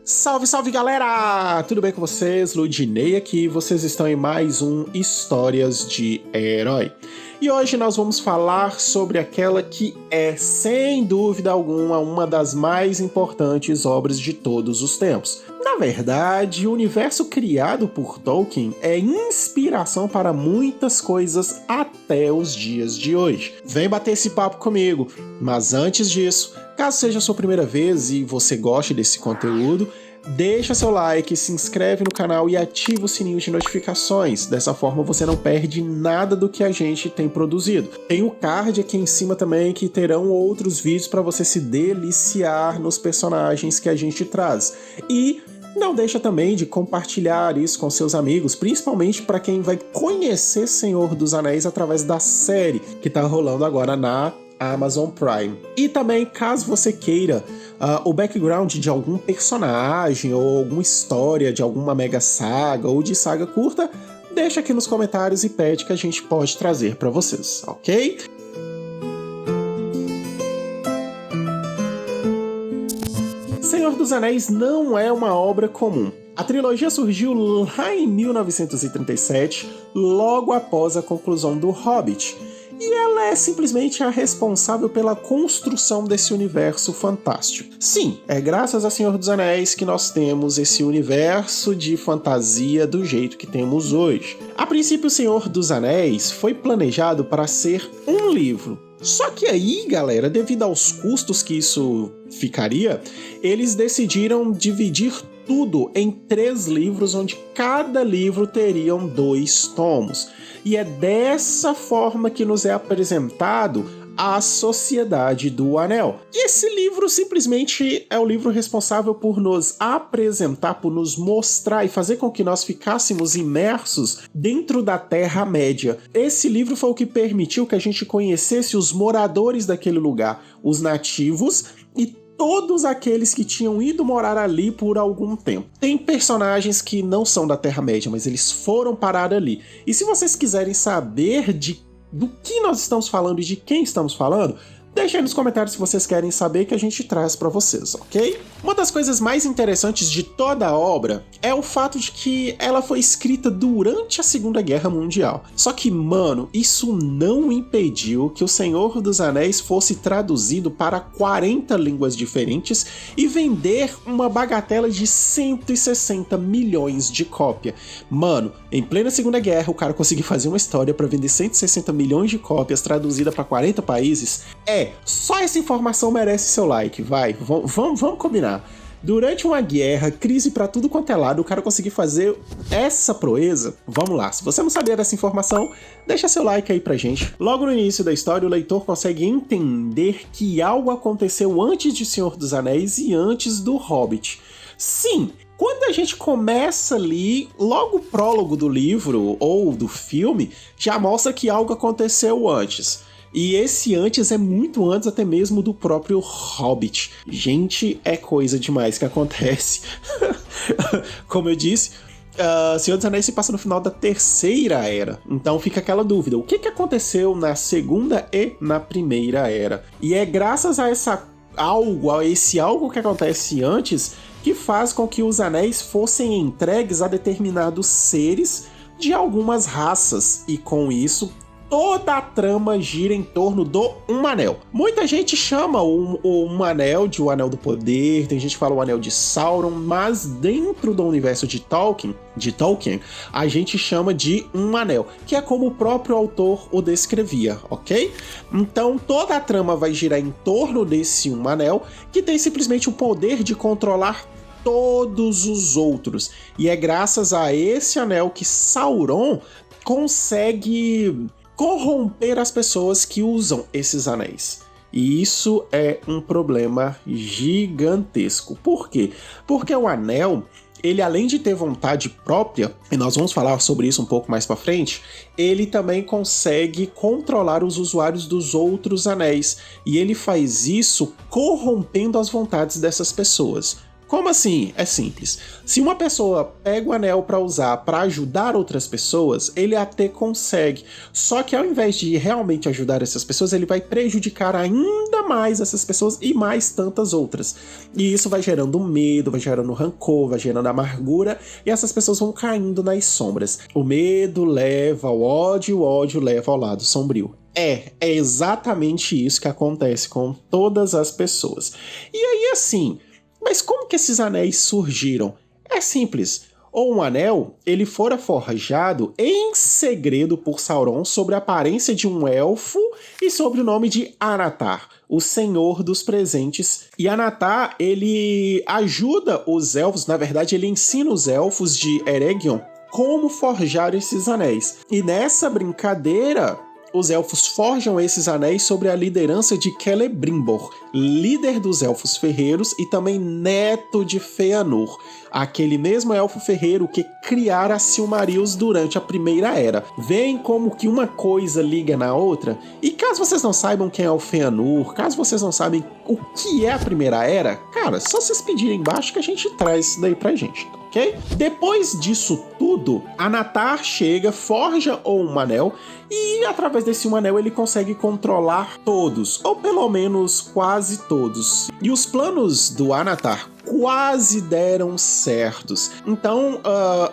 Salve, salve galera! Tudo bem com vocês? Ludinei aqui, vocês estão em mais um Histórias de Herói. E hoje nós vamos falar sobre aquela que é, sem dúvida alguma, uma das mais importantes obras de todos os tempos. Na verdade, o universo criado por Tolkien é inspiração para muitas coisas até os dias de hoje. Vem bater esse papo comigo, mas antes disso, caso seja a sua primeira vez e você goste desse conteúdo, deixa seu like, se inscreve no canal e ativa o sininho de notificações. Dessa forma você não perde nada do que a gente tem produzido. Tem o card aqui em cima também que terão outros vídeos para você se deliciar nos personagens que a gente traz. E não deixa também de compartilhar isso com seus amigos, principalmente para quem vai conhecer Senhor dos Anéis através da série que está rolando agora na Amazon Prime. E também, caso você queira o background de algum personagem ou alguma história de alguma mega saga ou de saga curta, deixa aqui nos comentários e pede que a gente pode trazer para vocês, ok? Senhor dos Anéis não é uma obra comum. A trilogia surgiu lá em 1937, logo após a conclusão do Hobbit, e ela é simplesmente a responsável pela construção desse universo fantástico. Sim, é graças a Senhor dos Anéis que nós temos esse universo de fantasia do jeito que temos hoje. A princípio, o Senhor dos Anéis foi planejado para ser um livro. Só que aí, galera, devido aos custos que isso ficaria, eles decidiram dividir tudo em 3 livros, onde cada livro teriam 2 tomos. E é dessa forma que nos é apresentado a Sociedade do Anel. E esse livro simplesmente é o livro responsável por nos apresentar, por nos mostrar e fazer com que nós ficássemos imersos dentro da Terra-média. Esse livro foi o que permitiu que a gente conhecesse os moradores daquele lugar, os nativos e todos aqueles que tinham ido morar ali por algum tempo. Tem personagens que não são da Terra-média, mas eles foram parar ali. E se vocês quiserem saber do que nós estamos falando e de quem estamos falando, deixa aí nos comentários se vocês querem saber, que a gente traz pra vocês, ok? Uma das coisas mais interessantes de toda a obra é o fato de que ela foi escrita durante a Segunda Guerra Mundial. Só que, mano, isso não impediu que o Senhor dos Anéis fosse traduzido para 40 línguas diferentes e vender uma bagatela de 160 milhões de cópias. Mano, em plena Segunda Guerra, o cara conseguiu fazer uma história para vender 160 milhões de cópias traduzida para 40 países. Só essa informação merece seu like, vai, vamos combinar. Durante uma guerra, crise pra tudo quanto é lado, o cara conseguiu fazer essa proeza. Vamos lá, se você não sabia dessa informação, deixa seu like aí pra gente. Logo no início da história, o leitor consegue entender que algo aconteceu antes de Senhor dos Anéis e antes do Hobbit. Sim! Quando a gente começa ali, logo o prólogo do livro ou do filme já mostra que algo aconteceu antes. E esse antes é muito antes até mesmo do próprio Hobbit. Gente, é coisa demais que acontece. Como eu disse, Senhor dos Anéis se passa no final da Terceira Era. Então fica aquela dúvida, o que aconteceu na Segunda e na Primeira Era? E é graças a esse algo que acontece antes que faz com que os anéis fossem entregues a determinados seres de algumas raças. E com isso, toda a trama gira em torno do Um Anel. Muita gente chama o Anel de o Anel do Poder, tem gente que fala o Anel de Sauron, mas dentro do universo de Tolkien, a gente chama de Um Anel, que é como o próprio autor o descrevia, ok? Então toda a trama vai girar em torno desse Um Anel, que tem simplesmente o poder de controlar todos os outros. E é graças a esse anel que Sauron consegue corromper as pessoas que usam esses anéis. E isso é um problema gigantesco. Por quê? Porque o anel, ele além de ter vontade própria, e nós vamos falar sobre isso um pouco mais pra frente, ele também consegue controlar os usuários dos outros anéis. E ele faz isso corrompendo as vontades dessas pessoas. Como assim? É simples. Se uma pessoa pega o anel para usar para ajudar outras pessoas, ele até consegue. Só que ao invés de realmente ajudar essas pessoas, ele vai prejudicar ainda mais essas pessoas e mais tantas outras. E isso vai gerando medo, vai gerando rancor, vai gerando amargura, e essas pessoas vão caindo nas sombras. O medo leva ao ódio, o ódio leva ao lado sombrio. É exatamente isso que acontece com todas as pessoas. E aí assim, mas como que esses anéis surgiram? É simples. Um anel, ele fora forjado em segredo por Sauron sobre a aparência de um elfo e sobre o nome de Anatar, o Senhor dos Presentes. E Anatar, ele ajuda os elfos, na verdade ele ensina os elfos de Eregion como forjar esses anéis. E nessa brincadeira, os elfos forjam esses anéis sobre a liderança de Celebrimbor, líder dos elfos ferreiros e também neto de Fëanor, aquele mesmo elfo ferreiro que criara Silmarils durante a Primeira Era. Veem como que uma coisa liga na outra? E caso vocês não saibam quem é o Fëanor, caso vocês não sabem o que é a Primeira Era, cara, só vocês pedirem embaixo que a gente traz isso daí pra gente, ok? Depois disso tudo, Anatar chega, forja um anel e através desse um anel ele consegue controlar todos, ou pelo menos quase todos. E os planos do Anatar quase deram certos. Então,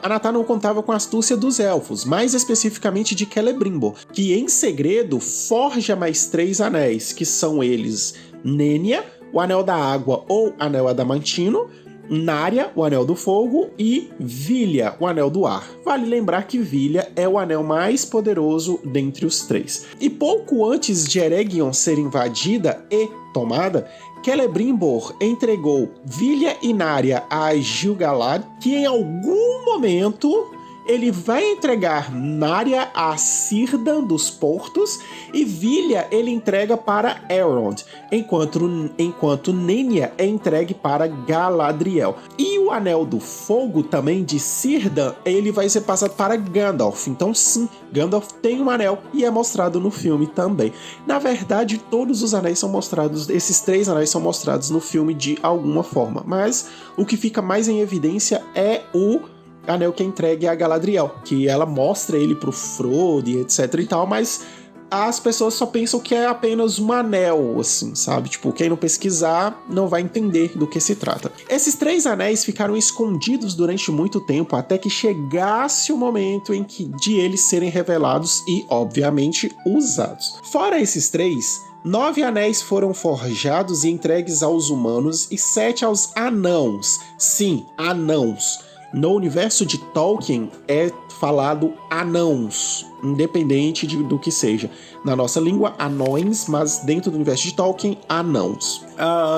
Anatar não contava com a astúcia dos elfos, mais especificamente de Celebrimbor, que em segredo forja mais 3 anéis, que são eles Nenya, o Anel da Água ou Anel Adamantino, Narya, o Anel do Fogo, e Vilya, o Anel do Ar. Vale lembrar que Vilya é o anel mais poderoso dentre os 3. E pouco antes de Eregion ser invadida e tomada, Celebrimbor entregou Vilya e Narya a Gil-galad, que em algum momento ele vai entregar Narya a Círdan dos Portos e Vilya ele entrega para Elrond, enquanto Nenya é entregue para Galadriel. E o Anel do Fogo também de Círdan, ele vai ser passado para Gandalf. Então sim, Gandalf tem um anel e é mostrado no filme também. Na verdade, todos os anéis são mostrados, esses 3 anéis são mostrados no filme de alguma forma, mas o que fica mais em evidência é o anel que é entregue a Galadriel, que ela mostra ele pro Frodo e etc e tal, mas as pessoas só pensam que é apenas um anel, assim, sabe? Tipo, quem não pesquisar não vai entender do que se trata. Esses 3 anéis ficaram escondidos durante muito tempo, até que chegasse o momento de eles serem revelados e, obviamente, usados. Fora esses 3, 9 anéis foram forjados e entregues aos humanos e 7 aos anãos. Sim, anãos. No universo de Tolkien é falado anãos, independente do que seja. Na nossa língua, anões, mas dentro do universo de Tolkien, anãos.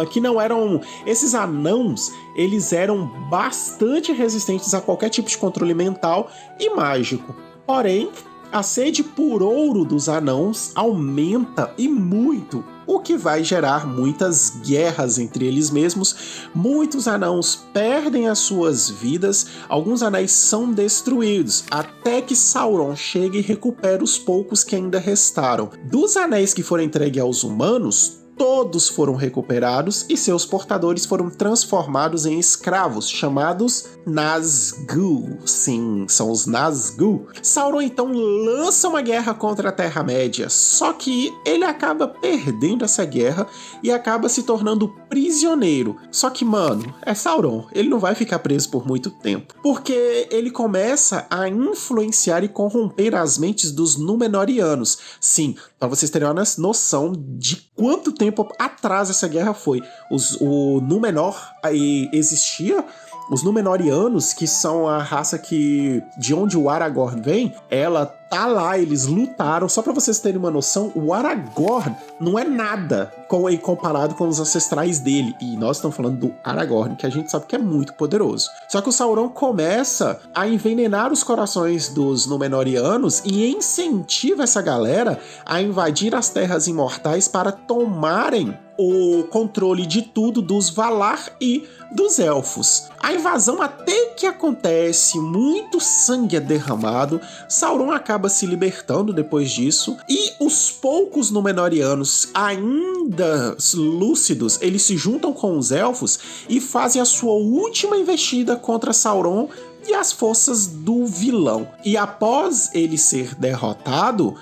Que não eram... Esses anãos, eles eram bastante resistentes a qualquer tipo de controle mental e mágico. Porém, a sede por ouro dos anãos aumenta e muito, o que vai gerar muitas guerras entre eles mesmos. Muitos anãos perdem as suas vidas, alguns anéis são destruídos, até que Sauron chega e recupera os poucos que ainda restaram. Dos anéis que foram entregues aos humanos, todos foram recuperados e seus portadores foram transformados em escravos, chamados Nazgûl. Sim, são os Nazgûl. Sauron então lança uma guerra contra a Terra-média, só que ele acaba perdendo essa guerra e acaba se tornando prisioneiro. Só que, mano, é Sauron, ele não vai ficar preso por muito tempo, porque ele começa a influenciar e corromper as mentes dos Númenóreanos. Sim, para vocês terem uma noção de quanto tempo atrás essa guerra foi. O Númenor existia. Os Númenóreanos, que são a raça de onde o Aragorn vem, ela tá lá, eles lutaram. Só pra vocês terem uma noção, o Aragorn não é nada comparado com os ancestrais dele. E nós estamos falando do Aragorn, que a gente sabe que é muito poderoso. Só que o Sauron começa a envenenar os corações dos Númenóreanos e incentiva essa galera a invadir as Terras Imortais para tomarem o controle de tudo dos Valar e dos Elfos. A invasão até que acontece, muito sangue é derramado, Sauron acaba se libertando depois disso, e os poucos Númenóreanos ainda lúcidos, eles se juntam com os Elfos e fazem a sua última investida contra Sauron e as forças do vilão. E após ele ser derrotado,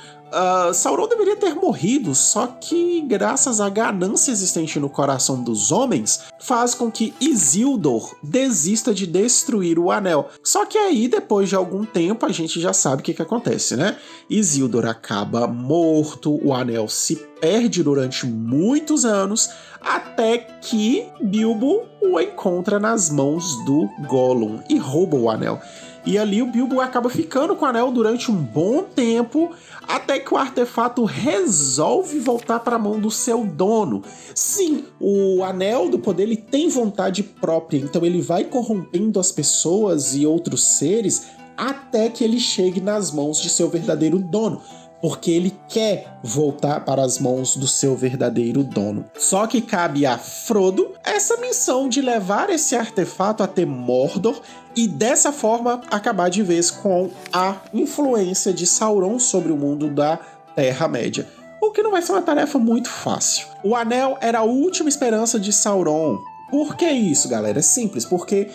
Sauron deveria ter morrido, só que graças à ganância existente no coração dos homens, faz com que Isildur desista de destruir o anel. Só que aí, depois de algum tempo, a gente já sabe o que acontece, né? Isildur acaba morto, o anel se perde durante muitos anos, até que Bilbo o encontra nas mãos do Gollum e rouba o anel. E ali o Bilbo acaba ficando com o anel durante um bom tempo, até que o artefato resolve voltar para a mão do seu dono. Sim, o Anel do Poder ele tem vontade própria, então ele vai corrompendo as pessoas e outros seres até que ele chegue nas mãos de seu verdadeiro dono, porque ele quer voltar para as mãos do seu verdadeiro dono. Só que cabe a Frodo essa missão de levar esse artefato até Mordor e dessa forma acabar de vez com a influência de Sauron sobre o mundo da Terra-média. O que não vai ser uma tarefa muito fácil. O anel era a última esperança de Sauron. Por que isso, galera? É simples, porque,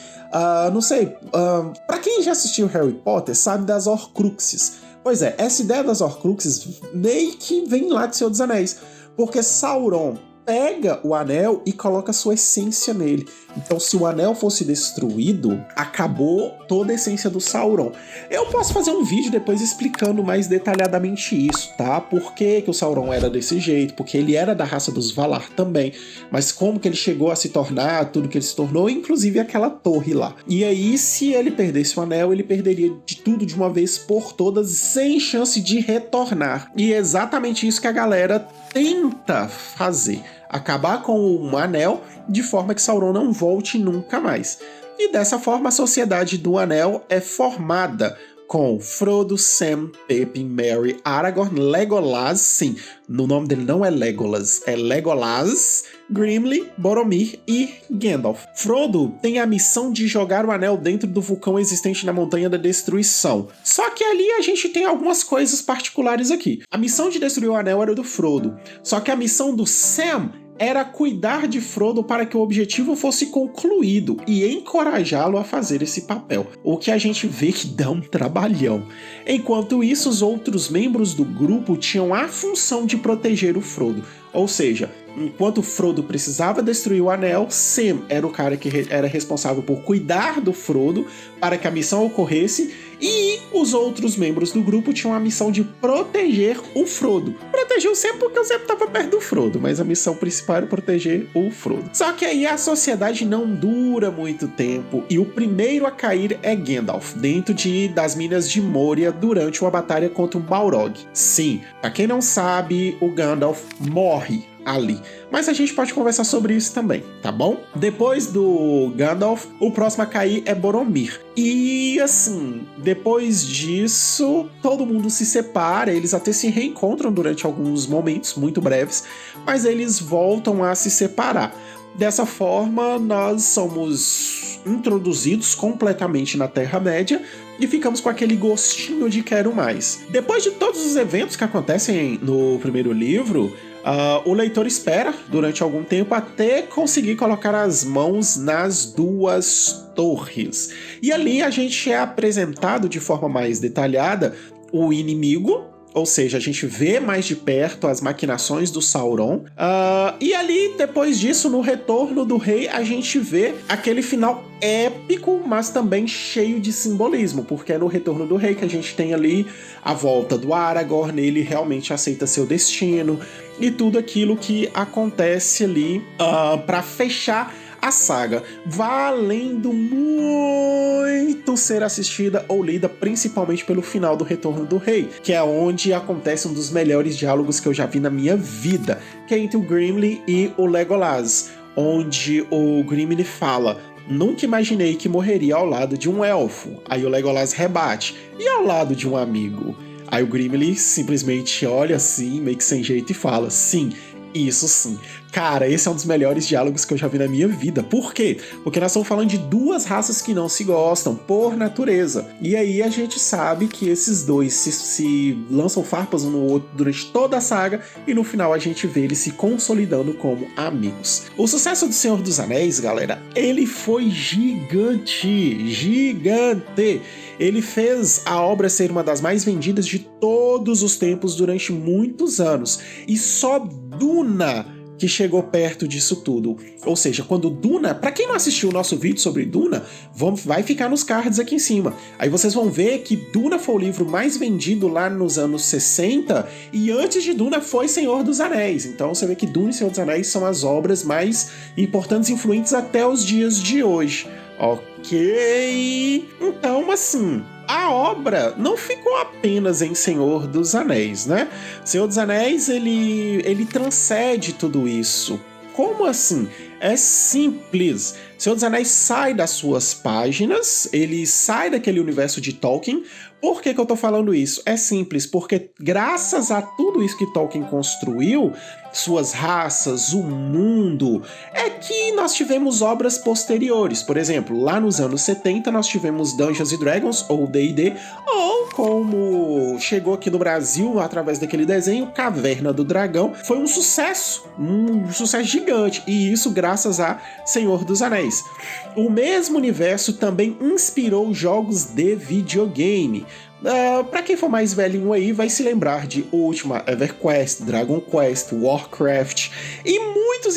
pra quem já assistiu Harry Potter, sabe das Horcruxes. Pois é, essa ideia das Horcruxes meio que vem lá de Senhor dos Anéis, porque Sauron pega o anel e coloca sua essência nele. Então, se o anel fosse destruído, acabou toda a essência do Sauron. Eu posso fazer um vídeo depois explicando mais detalhadamente isso, tá? Por que o Sauron era desse jeito, porque ele era da raça dos Valar também, mas como que ele chegou a se tornar tudo que ele se tornou, inclusive aquela torre lá. E aí, se ele perdesse o anel, ele perderia de tudo de uma vez por todas, sem chance de retornar. E é exatamente isso que a galera tenta fazer. Acabar com um anel de forma que Sauron não volte nunca mais. E dessa forma a Sociedade do Anel é formada com Frodo, Sam, Pippin, Merry, Aragorn, Legolas, sim, no nome dele não é Legolas, é Legolas, Gimli, Boromir e Gandalf. Frodo tem a missão de jogar o anel dentro do vulcão existente na Montanha da Destruição. Só que ali a gente tem algumas coisas particulares aqui. A missão de destruir o anel era do Frodo, só que a missão do Sam era cuidar de Frodo para que o objetivo fosse concluído e encorajá-lo a fazer esse papel, o que a gente vê que dá um trabalhão. Enquanto isso, os outros membros do grupo tinham a função de proteger o Frodo, ou seja, enquanto Frodo precisava destruir o anel, Sam era o cara que era responsável por cuidar do Frodo para que a missão ocorresse, e os outros membros do grupo tinham a missão de proteger o Frodo. Proteger o Sam porque o Sam estava perto do Frodo, mas a missão principal era proteger o Frodo. Só que aí a sociedade não dura muito tempo e o primeiro a cair é Gandalf, dentro das Minas de Moria durante uma batalha contra um Balrog. Sim, pra quem não sabe, o Gandalf morre ali. Mas a gente pode conversar sobre isso também, tá bom? Depois do Gandalf, o próximo a cair é Boromir. E assim, depois disso, todo mundo se separa, eles até se reencontram durante alguns momentos muito breves, mas eles voltam a se separar. Dessa forma, nós somos introduzidos completamente na Terra-média e ficamos com aquele gostinho de quero mais. Depois de todos os eventos que acontecem no primeiro livro, o leitor espera durante algum tempo até conseguir colocar as mãos nas duas torres. E ali a gente é apresentado de forma mais detalhada o inimigo, ou seja, a gente vê mais de perto as maquinações do Sauron. E ali, depois disso, no Retorno do Rei, a gente vê aquele final épico, mas também cheio de simbolismo, porque é no Retorno do Rei que a gente tem ali a volta do Aragorn, ele realmente aceita seu destino, e tudo aquilo que acontece ali para fechar a saga, valendo muito ser assistida ou lida, principalmente pelo final do Retorno do Rei, que é onde acontece um dos melhores diálogos que eu já vi na minha vida, que é entre o Gimli e o Legolas, onde o Gimli fala: "Nunca imaginei que morreria ao lado de um elfo." Aí o Legolas rebate: "E ao lado de um amigo?" Aí o Gimli simplesmente olha assim, meio que sem jeito, e fala: "Sim, isso sim." Cara, esse é um dos melhores diálogos que eu já vi na minha vida. Por quê? Porque nós estamos falando de duas raças que não se gostam, por natureza. E aí a gente sabe que esses dois se lançam farpas um no outro durante toda a saga, e no final a gente vê eles se consolidando como amigos. O sucesso do Senhor dos Anéis, galera, ele foi gigante, gigante. Ele fez a obra ser uma das mais vendidas de todos os tempos durante muitos anos. E só Duna que chegou perto disso tudo. Ou seja, quando Duna... Pra quem não assistiu o nosso vídeo sobre Duna, vai ficar nos cards aqui em cima. Aí vocês vão ver que Duna foi o livro mais vendido lá nos anos 60, e antes de Duna foi Senhor dos Anéis. Então você vê que Duna e Senhor dos Anéis são as obras mais importantes e influentes até os dias de hoje. Ok? Então, assim... a obra não ficou apenas em Senhor dos Anéis, né? Senhor dos Anéis, ele transcende tudo isso. Como assim? É simples. Senhor dos Anéis sai das suas páginas, ele sai daquele universo de Tolkien. Por que eu tô falando isso? É simples, porque graças a tudo isso que Tolkien construiu, suas raças, o mundo, é que nós tivemos obras posteriores. Por exemplo, lá nos anos 70 nós tivemos Dungeons & Dragons, ou D&D, ou como chegou aqui no Brasil através daquele desenho, Caverna do Dragão. Foi um sucesso gigante, e isso graças a Senhor dos Anéis. O mesmo universo também inspirou jogos de videogame. Pra quem for mais velhinho aí, vai se lembrar de Ultima, EverQuest, Dragon Quest, Warcraft, e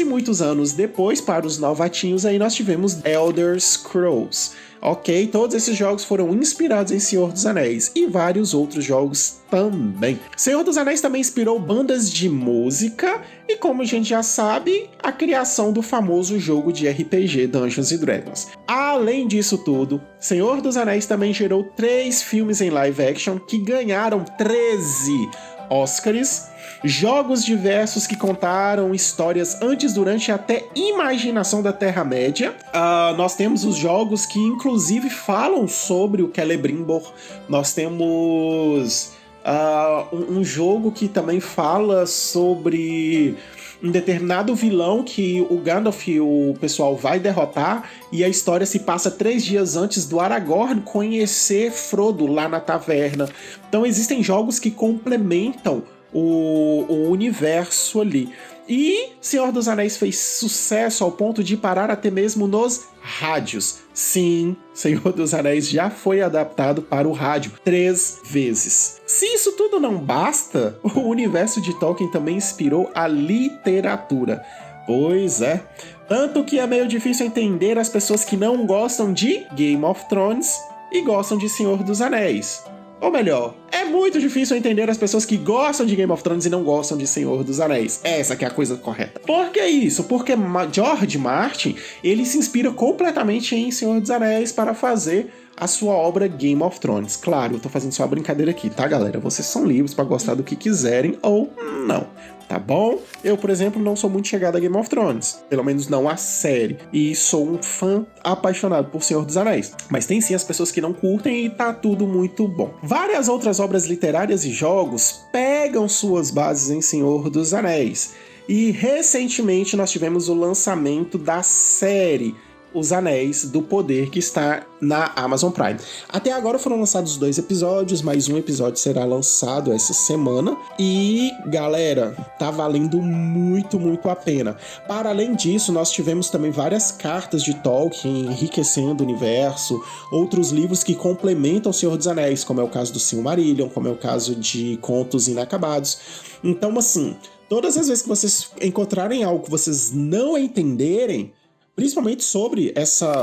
muitos anos depois, para os novatinhos aí, nós tivemos Elder Scrolls. Ok, todos esses jogos foram inspirados em Senhor dos Anéis, e vários outros jogos também. Senhor dos Anéis também inspirou bandas de música, e como a gente já sabe, a criação do famoso jogo de RPG Dungeons & Dragons. Além disso tudo, Senhor dos Anéis também gerou 3 filmes em live action que ganharam 13 Oscars, jogos diversos que contaram histórias antes, durante e até imaginação da Terra-média. Nós temos os jogos que inclusive falam sobre o Celebrimbor. Nós temos um jogo que também fala sobre um determinado vilão que o Gandalf e o pessoal vai derrotar, e a história se passa 3 dias antes do Aragorn conhecer Frodo lá na taverna. Então existem jogos que complementam o universo ali. E Senhor dos Anéis fez sucesso ao ponto de parar até mesmo nos rádios. Sim, Senhor dos Anéis já foi adaptado para o rádio 3 vezes. Se isso tudo não basta, o universo de Tolkien também inspirou a literatura. Pois é. Tanto que é meio difícil entender as pessoas que não gostam de Game of Thrones e gostam de Senhor dos Anéis. Ou melhor, é muito difícil entender as pessoas que gostam de Game of Thrones e não gostam de Senhor dos Anéis. Essa que é a coisa correta. Por que isso? Porque George Martin, ele se inspira completamente em Senhor dos Anéis para fazer a sua obra Game of Thrones. Claro, eu tô fazendo só uma brincadeira aqui, tá, galera? Vocês são livres para gostar do que quiserem ou não, tá bom? Eu, por exemplo, não sou muito chegado a Game of Thrones, pelo menos não a série, e sou um fã apaixonado por Senhor dos Anéis. Mas tem sim as pessoas que não curtem e tá tudo muito bom. Várias outras obras literárias e jogos pegam suas bases em Senhor dos Anéis. E recentemente nós tivemos o lançamento da série Os Anéis do Poder, que está na Amazon Prime. Até agora foram lançados 2 episódios, mais um episódio será lançado essa semana. E, galera, tá valendo muito a pena. Para além disso, nós tivemos também várias cartas de Tolkien enriquecendo o universo, outros livros que complementam o Senhor dos Anéis, como é o caso do Silmarillion, como é o caso de Contos Inacabados. Então, assim, todas as vezes que vocês encontrarem algo que vocês não entenderem, principalmente sobre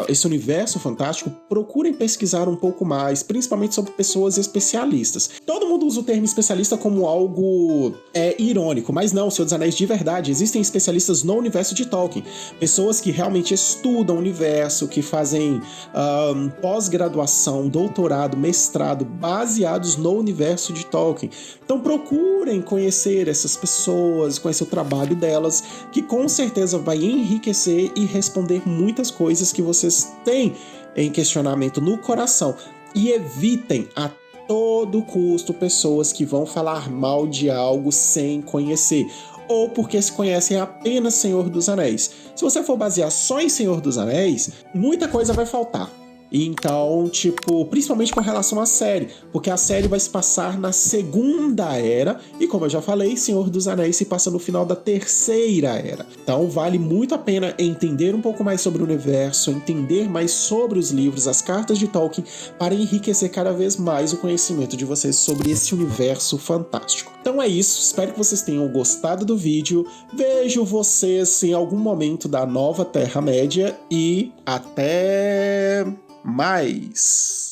esse universo fantástico, procurem pesquisar um pouco mais, principalmente sobre pessoas especialistas. Todo mundo usa o termo especialista como algo irônico, mas não, Senhor dos Anéis de verdade, existem especialistas no universo de Tolkien, pessoas que realmente estudam o universo, que fazem pós-graduação, doutorado, mestrado, baseados no universo de Tolkien. Então procurem conhecer essas pessoas, conhecer o trabalho delas, que com certeza vai enriquecer e responder muitas coisas que vocês têm em questionamento no coração. E evitem a todo custo pessoas que vão falar mal de algo sem conhecer. ou porque se conhecem apenas Senhor dos Anéis. Se você for basear só em Senhor dos Anéis, muita coisa vai faltar. Então, tipo, principalmente com relação à série, porque a série vai se passar na Segunda Era, e como eu já falei, Senhor dos Anéis se passa no final da Terceira Era. Então vale muito a pena entender um pouco mais sobre o universo, entender mais sobre os livros, as cartas de Tolkien, para enriquecer cada vez mais o conhecimento de vocês sobre esse universo fantástico. Então é isso, espero que vocês tenham gostado do vídeo, vejo vocês em algum momento da nova Terra-média e até mais!